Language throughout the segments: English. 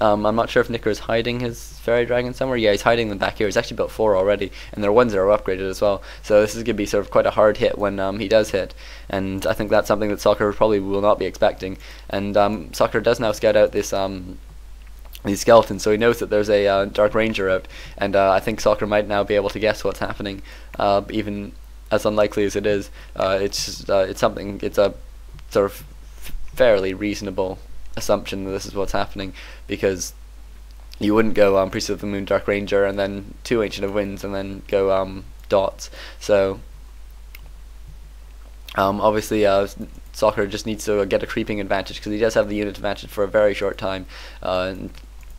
I'm not sure if Nicker is hiding his fairy dragon somewhere. Yeah, he's hiding them back here. He's actually built 4 already, and there are ones that are upgraded as well. So this is going to be sort of quite a hard hit when he does hit, and I think that's something that Soccer probably will not be expecting. And Soccer does now scout out this these skeletons, so he knows that there's a Dark Ranger out, and I think Soccer might now be able to guess what's happening, even as unlikely as it is. It's a sort of fairly reasonable assumption that this is what's happening, because you wouldn't go Priest of the Moon, Dark Ranger, and then 2 Ancient of Winds, and then go dots. So obviously Soccer just needs to get a creeping advantage, because he does have the unit advantage for a very short time. And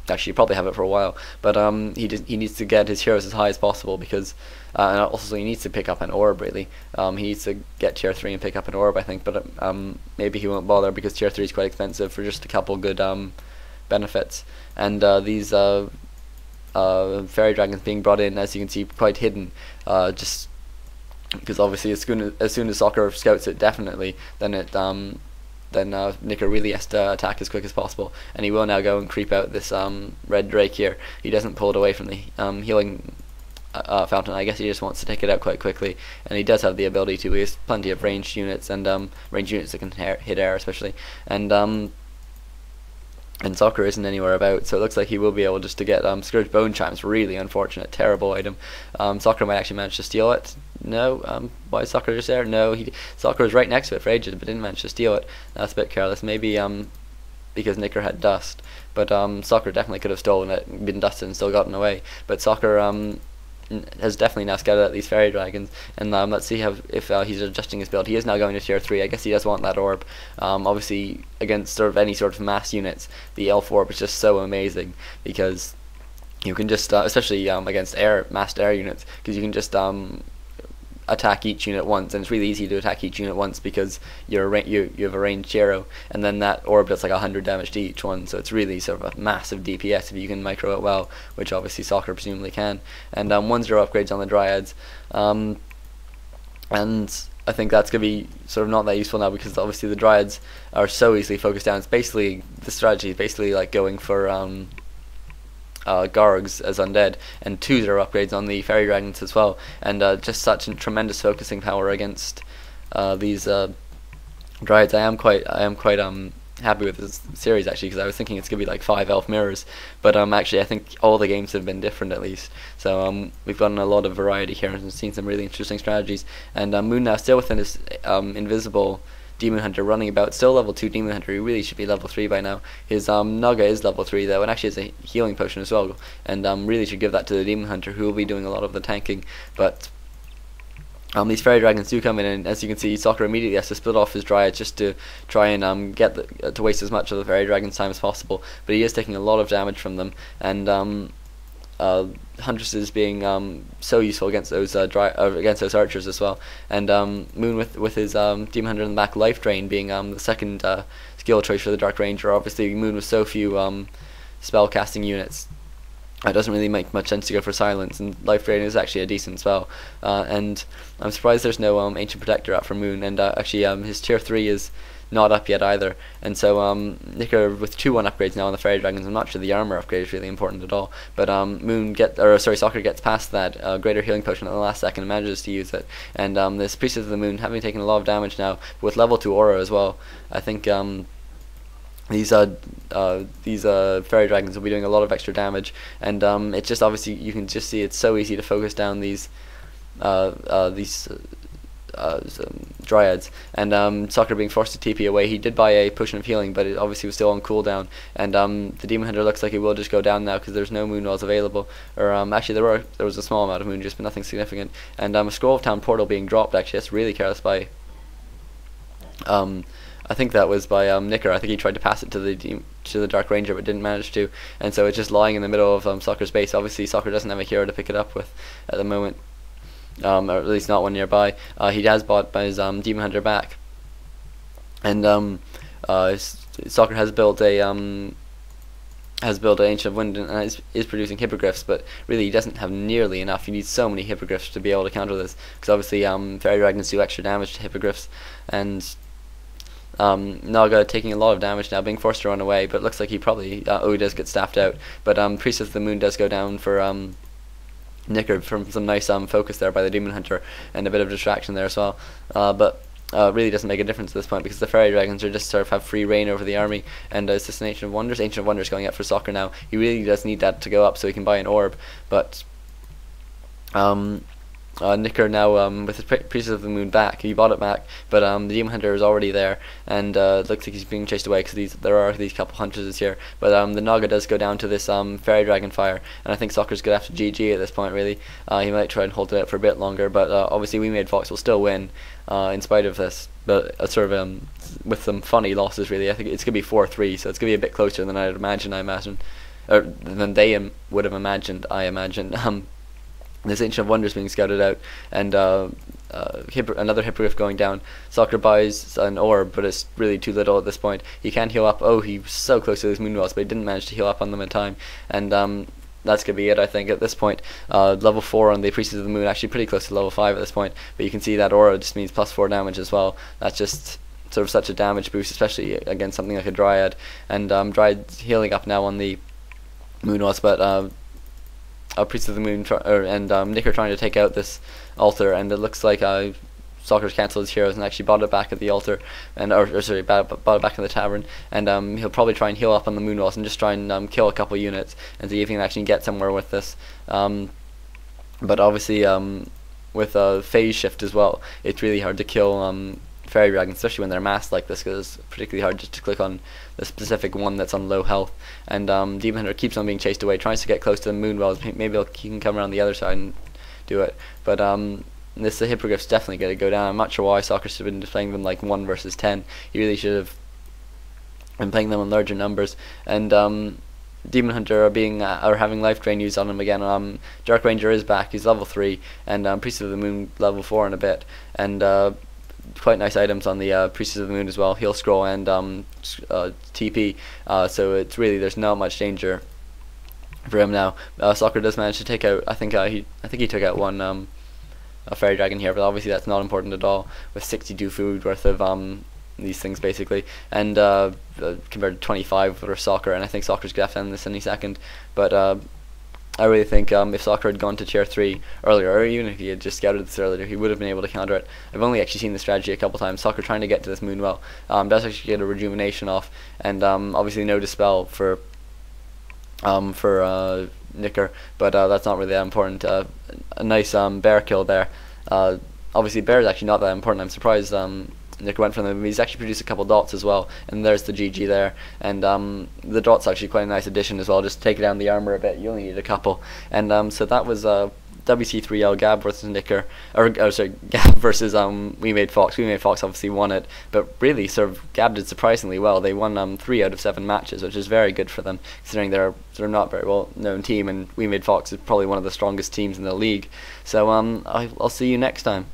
actually, you probably have it for a while, but he needs to get his heroes as high as possible, because and also he needs to pick up an orb, really. He needs to get tier 3 and pick up an orb, I think, but maybe he won't bother, because tier 3 is quite expensive for just a couple good benefits. And these fairy dragons being brought in, as you can see, quite hidden, just because obviously as soon as Soccer scouts it, definitely, then Nicker really has to attack as quick as possible, and he will now go and creep out this red drake here. He doesn't pull it away from the healing fountain. I guess he just wants to take it out quite quickly, and he does have the ability to. He has plenty of ranged units, and ranged units that can hit air especially, and Soccer isn't anywhere about, so it looks like he will be able just to get Scourge Bone Chimes. Really unfortunate, terrible item. Soccer might actually manage to steal it. No, why is Soccer just there? No, Soccer was right next to it for ages, but didn't manage to steal it. That's a bit careless. Maybe because Nicker had dust, but Soccer definitely could have stolen it, been dusted, and still gotten away. But Soccer has definitely now scouted out these fairy dragons, and let's see if he's adjusting his build. He is now going to tier 3. I guess he does want that orb. Obviously, against sort of any sort of mass units, the elf orb is just so amazing, because you can just, especially against massed air units, because you can just attack each unit once, and it's really easy to attack each unit once, because you have a ranged hero, and then that orb does like 100 damage to each one, so it's really sort of a massive DPS if you can micro it well, which obviously Soccer presumably can. And 1-0 upgrades on the Dryads, and I think that's going to be sort of not that useful now, because obviously the Dryads are so easily focused down. It's basically, the strategy is basically like going for Gargs as undead, and 2-0 upgrades on the fairy dragons as well, and just such a tremendous focusing power against these Dryads. I am quite happy with this series, actually, because I was thinking it's gonna be like 5 elf mirrors, but actually I think all the games have been different, at least. So we've gotten a lot of variety here and seen some really interesting strategies. And Moon now still within his invisible Demon Hunter, running about, still level 2 Demon Hunter. He really should be level 3 by now. His Naga is level 3 though, and actually has a healing potion as well, and really should give that to the Demon Hunter, who will be doing a lot of the tanking. But these fairy dragons do come in, and as you can see, Soccer immediately has to split off his Dryad just to try and to waste as much of the fairy dragon's time as possible. But he is taking a lot of damage from them, and Huntresses being so useful against those archers as well. And Moon with his Demon Hunter in the back, Life Drain being the second skill choice for the Dark Ranger. Obviously, Moon with so few spell casting units, it doesn't really make much sense to go for Silence, and Life Drain is actually a decent spell. And I'm surprised there's no Ancient Protector up for Moon, and actually his tier 3 is not up yet either. And so Nicker with 2-1 upgrades now on the fairy dragons. I'm not sure the armor upgrade is really important at all, but Soccer gets past that greater healing potion at the last second and manages to use it. And this Priestess of the Moon, having taken a lot of damage now with level 2 aura as well, I think these fairy dragons will be doing a lot of extra damage. And it's just, obviously you can just see it's so easy to focus down these Dryads, and Soccer being forced to TP away. He did buy a potion of healing, but it obviously was still on cooldown, and the Demon Hunter looks like he will just go down now, because there's no moon walls available, or actually there was a small amount of moon, just but nothing significant. And a Scroll of Town portal being dropped, actually that's really careless by I think that was by Nicker. I think he tried to pass it to the Dark Ranger, but didn't manage to, and so it's just lying in the middle of Soccer's base. Obviously Soccer doesn't have a hero to pick it up with at the moment, or at least not one nearby. He has bought his Demon Hunter back, and Soccer has built a Ancient of Wind, and is producing hippogriffs, but really he doesn't have nearly enough. He needs so many hippogriffs to be able to counter this, because obviously fairy dragons do extra damage to hippogriffs, and Naga taking a lot of damage now, being forced to run away, but it looks like he probably, he does get staffed out, but Priestess of the Moon does go down for Nicker from some nice focus there by the Demon Hunter, and a bit of distraction there as well, but really doesn't make a difference at this point, because the Fairy Dragons are just sort of have free reign over the army. And is this an Ancient of Wonders? Ancient of Wonders going up for Soccer now. He really does need that to go up so he can buy an orb, but Nicker now, with his Priestess of the Moon back, he bought it back, but the Demon Hunter is already there, and it looks like he's being chased away because there are these couple hunters here. But the Naga does go down to this Fairy Dragon fire, and I think Soccer's going to have to GG at this point, really. He might try and hold it out for a bit longer, but obviously We Made Fox will still win in spite of this. But sort of with some funny losses, really. I think it's going to be 4-3, so it's going to be a bit closer than I'd imagine, or than they would have imagined, I imagine. This Ancient of Wonders being scouted out, and another Hippogriff going down. Soccer buys an orb, but it's really too little at this point. He can heal up. Oh, he was so close to those Moonwells, but he didn't manage to heal up on them in time. And that's going to be it, I think, at this point. Level 4 on the Priestess of the Moon, actually pretty close to level 5 at this point. But you can see that aura just means +4 damage as well. That's just sort of such a damage boost, especially against something like a Dryad. And Dryad's healing up now on the Moonwells, but Priest of the Moon and Nicker trying to take out this altar, and it looks like Soccer's cancelled his heroes and actually bought it back at the altar, and bought it back in the tavern, and he'll probably try and heal up on the Moonwells and just try and kill a couple units and see if he can actually get somewhere with this. But obviously with a phase shift as well, it's really hard to kill Fairy Dragons, especially when they're masked like this, because it's particularly hard just to click on the specific one that's on low health. And Demon Hunter keeps on being chased away, tries to get close to the Moonwells. Maybe he can come around the other side and do it. But the Hippogriff's definitely going to go down. I'm not sure why Soccer should have been playing them like 1 versus 10. He really should have been playing them in larger numbers. And Demon Hunter are having life drain used on him again. Dark Ranger is back. He's level 3, and Priest of the Moon level 4 in a bit. And quite nice items on the Priestess of the Moon as well, heal scroll and TP, so it's really, there's not much danger for him now. Soccer does manage to take out, I think he took out one a Fairy Dragon here, but obviously that's not important at all, with 62 food worth of these things basically, and compared to 25 for Soccer, and I think Soccer's going to have to end this any second. But I really think if Soccer had gone to tier 3 earlier, or even if he had just scouted this earlier, he would have been able to counter it. I've only actually seen the strategy a couple times. Soccer trying to get to this Moonwell does actually get a rejuvenation off, and obviously no dispel for Nicker, but that's not really that important. A nice bear kill there. Obviously bear is actually not that important. I'm surprised Nick went from them. He's actually produced a couple dots as well, and there's the GG there. And the dot's actually quite a nice addition as well. Just take down the armor a bit. You only need a couple. And so that was WC3L Gab versus Nicker, Gab versus We Made Fox. We Made Fox obviously won it, but really sort of Gab did surprisingly well. They won 3 out of 7 matches, which is very good for them, considering they're not very well known team, and We Made Fox is probably one of the strongest teams in the league. So I'll see you next time.